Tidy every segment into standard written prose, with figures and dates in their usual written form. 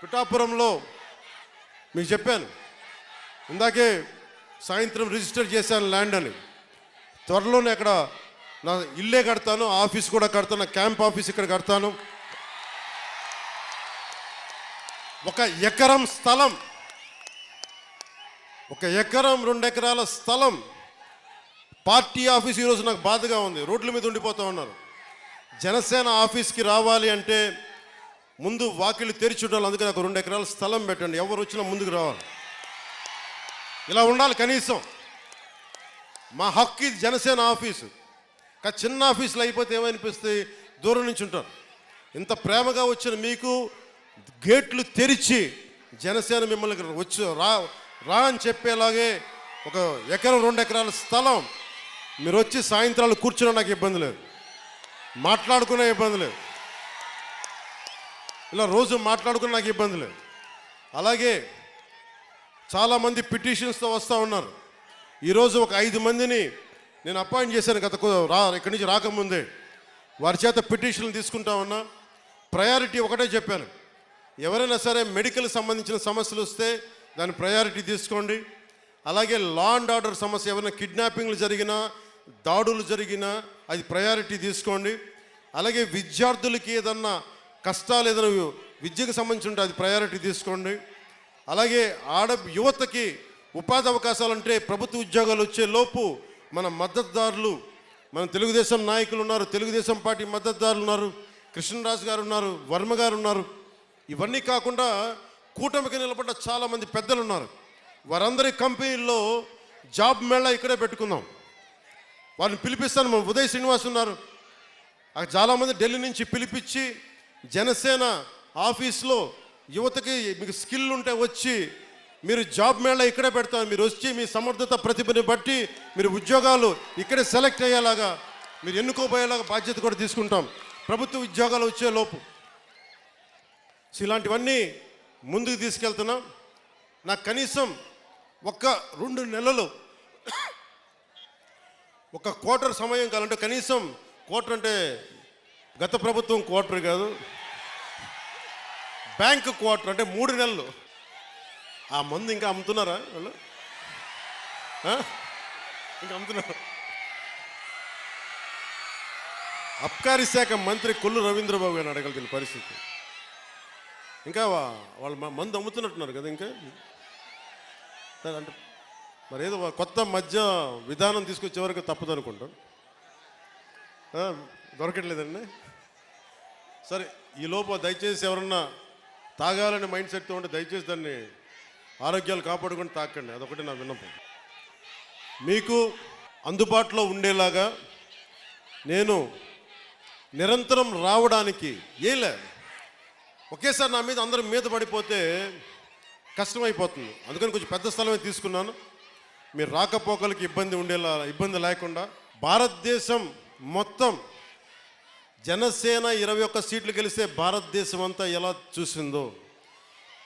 పిఠాపురంలో మీకు చెప్పాను ఇందాకే, సాయంత్రం రిజిస్టర్ చేశాను ల్యాండ్ అని. త్వరలోనే అక్కడ నా ఇల్లే కడతాను, ఆఫీస్ కూడా కడతాను, క్యాంప్ ఆఫీస్ ఇక్కడ కడతాను. 1 ఎకరం స్థలం, 1 ఎకరం 2 ఎకరాల స్థలం పార్టీ ఆఫీస్. ఈరోజు నాకు బాధగా ఉంది, రోడ్ల మీద ఉండిపోతూ ఉన్నారు. జనసేన ఆఫీస్కి రావాలి అంటే ముందు వాకిళ్ళు తెరిచి ఉండాలి. అందుకే నాకు 2 ఎకరాల స్థలం పెట్టండి, ఎవరు వచ్చినా ముందుకు రావాలి. ఇలా ఉండాలి కనీసం. మా హక్కు ఇది జనసేన ఆఫీసు. కానీ చిన్న ఆఫీసులు అయిపోతే ఏమనిపిస్తాయి, దూరం నుంచి ఉంటారు. ఇంత ప్రేమగా వచ్చిన మీకు గేట్లు తెరిచి జనసేన మిమ్మల్ని వచ్చి రా అని చెప్పేలాగే 1 ఎకరం 2 ఎకరాల స్థలం మీరు వచ్చి సాయంత్రాలు కూర్చున్నా నాకు ఇబ్బంది లేదు, మాట్లాడుకునే ఇబ్బంది లేదు, ఇలా రోజు మాట్లాడుకునే నాకు ఇబ్బంది లేదు. అలాగే చాలామంది పిటిషన్స్తో వస్తూ ఉన్నారు. ఈరోజు ఒక 5 మందిని నేను అపాయింట్ చేశాను ఇక్కడి నుంచి రాకముందే. వారి చేత పిటిషన్లు తీసుకుంటా ఉన్నా. ప్రయారిటీ ఒకటే చెప్పాను, ఎవరైనా సరే మెడికల్ సంబంధించిన సమస్యలు వస్తే దాని ప్రయారిటీ తీసుకోండి. అలాగే లా అండ్ ఆర్డర్ సమస్య, ఏమైనా కిడ్నాపింగ్లు జరిగినా దాడులు జరిగినా అది ప్రయారిటీ తీసుకోండి. అలాగే విద్యార్థులకి ఏదన్నా కష్టాలు ఏదైనా విద్యకు సంబంధించి ఉంటే అది ప్రయారిటీ తీసుకోండి. అలాగే యువతకి ఉపాధి అవకాశాలు అంటే ప్రభుత్వ ఉద్యోగాలు వచ్చే లోపు మన మద్దతుదారులు, మన తెలుగుదేశం నాయకులు ఉన్నారు, తెలుగుదేశం పార్టీ మద్దతుదారులు ఉన్నారు, కృష్ణరాజు గారు ఉన్నారు, వర్మ గారు ఉన్నారు. ఇవన్నీ కాకుండా కూటమికి నిలబడ్డ చాలామంది పెద్దలు ఉన్నారు. వారందరి కంపెనీల్లో జాబ్ మేళా ఇక్కడే పెట్టుకుందాం. వారిని పిలిపిస్తాను. మన ఉదయ్ శ్రీనివాస్ ఉన్నారు, చాలామంది ఢిల్లీ నుంచి పిలిపించి జనసేన ఆఫీస్లో యువతకి మీకు స్కిల్ ఉంటే వచ్చి మీరు జాబ్ మేళా ఇక్కడే పెడతారు. మీరు వచ్చి మీ సమర్థత ప్రతిభని బట్టి మీరు ఉద్యోగాలు ఇక్కడే సెలెక్ట్ అయ్యేలాగా, మీరు ఎన్నుకోబోయేలాగా బాధ్యత కూడా తీసుకుంటాం ప్రభుత్వ ఉద్యోగాలు వచ్చే లోపు. ఇలాంటివన్నీ ముందుకు తీసుకెళ్తున్నాం. నాకు కనీసం 1-2 నెలలు 1 క్వార్టర్ సమయం కావాలంటే, కనీసం క్వార్టర్ అంటే గత ప్రభుత్వం క్వార్టర్ కాదు, బ్యాంక్ క్వార్టర్ అంటే 3 నెలలు. ఆ మందు ఇంకా అమ్ముతున్నారా వాళ్ళు? ఇంకా అమ్ముతున్నారు. అబ్కారీ శాఖ మంత్రి కొల్లు రవీంద్రబాబు గారిని అడగలిగిన పరిస్థితి. ఇంకా వాళ్ళు మందు అమ్ముతున్నట్టున్నారు కదా. ఇంకా అంటే మరి ఏదో కొత్త మధ్య విధానం తీసుకొచ్చే వరకు తప్పదు అనుకుంటాం. దొరకట్లేదండి. సరే, ఈ లోపు దయచేసి ఎవరన్నా తాగాలని మైండ్ సెట్తో ఉంటే దయచేసి దాన్ని ఆరోగ్యాలు కాపాడుకొని తాకండి. అదొకటి నా విన్నపం. మీకు అందుబాటులో ఉండేలాగా నేను నిరంతరం రావడానికి ఒకేసారి నా మీద అందరం మీద పడిపోతే కష్టమైపోతుంది. అందుకని కొంచెం పెద్ద స్థలమే తీసుకున్నాను. మీరు రాకపోకలకి ఇబ్బంది లేకుండా. భారతదేశం మొత్తం జనసేన 21 సీట్లు గెలిస్తే భారతదేశం అంతా ఎలా చూసిందో,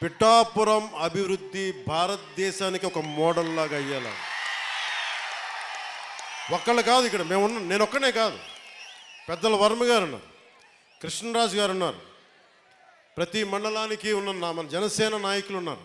పిఠాపురం అభివృద్ధి భారతదేశానికి ఒక మోడల్ లాగా అయ్యేలా. ఒక్కళ్ళు కాదు ఇక్కడ నేను ఒక్కనే కాదు, పెద్దల వర్మ గారు ఉన్నారు, కృష్ణరాజు గారు ఉన్నారు, ప్రతి మండలానికి ఉన్న మన జనసేన నాయకులు ఉన్నారు.